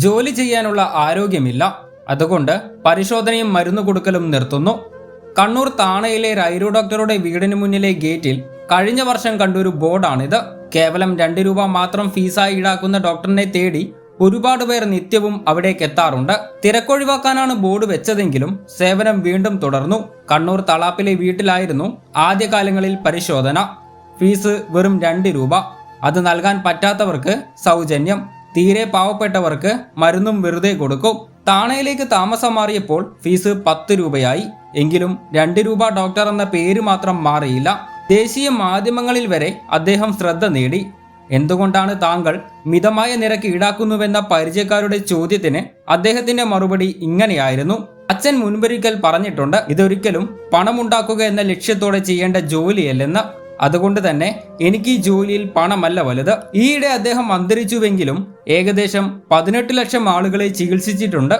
ജോലി ചെയ്യാനുള്ള ആരോഗ്യമില്ല. അതുകൊണ്ട് പരിശോധനയും മരുന്ന് കൊടുക്കലും നിർത്തുന്നു. കണ്ണൂർ താണയിലെ റൈരു ഡോക്ടറുടെ വീടിന് മുന്നിലെ ഗേറ്റിൽ കഴിഞ്ഞ വർഷം കണ്ടൊരു ബോർഡാണിത്. കേവലം 2 രൂപ മാത്രം ഫീസായി ഈടാക്കുന്ന ഡോക്ടറിനെ തേടി ഒരുപാട് പേർ നിത്യവും അവിടേക്ക് എത്താറുണ്ട്. തിരക്കൊഴിവാക്കാനാണ് ബോർഡ് വെച്ചതെങ്കിലും സേവനം വീണ്ടും തുടർന്നു. കണ്ണൂർ തളാപ്പിലെ വീട്ടിലായിരുന്നു ആദ്യകാലങ്ങളിൽ പരിശോധന. ഫീസ് വെറും 2 രൂപ. അത് നൽകാൻ പറ്റാത്തവർക്ക് സൗജന്യം. തീരെ പാവപ്പെട്ടവർക്ക് മരുന്നും വെറുതെ കൊടുക്കും. താണയിലേക്ക് താമസം മാറിയപ്പോൾ ഫീസ് 10 രൂപയായി. എങ്കിലും 2 രൂപ ഡോക്ടർ എന്ന പേര് മാത്രം മാറിയില്ല. ദേശീയ മാധ്യമങ്ങളിൽ വരെ അദ്ദേഹം ശ്രദ്ധ നേടി. എന്തുകൊണ്ടാണ് താങ്കൾ മിതമായ നിരക്ക് ഈടാക്കുന്നുവെന്ന പരിചയക്കാരുടെ ചോദ്യത്തിന് അദ്ദേഹത്തിന്റെ മറുപടി ഇങ്ങനെയായിരുന്നു: അച്ഛൻ മുൻപൊരിക്കൽ പറഞ്ഞിട്ടുണ്ട്, ഇതൊരിക്കലും പണമുണ്ടാക്കുക എന്ന ലക്ഷ്യത്തോടെ ചെയ്യേണ്ട ജോലിയല്ലെന്ന്. അതുകൊണ്ട് തന്നെ എനിക്ക് ഈ ജോലിയിൽ പണമല്ല വലുത്. ഈയിടെ അദ്ദേഹം അന്തരിച്ചുവെങ്കിലും ഏകദേശം 18 ലക്ഷം ആളുകളെ ചികിത്സിച്ചിട്ടുണ്ട്.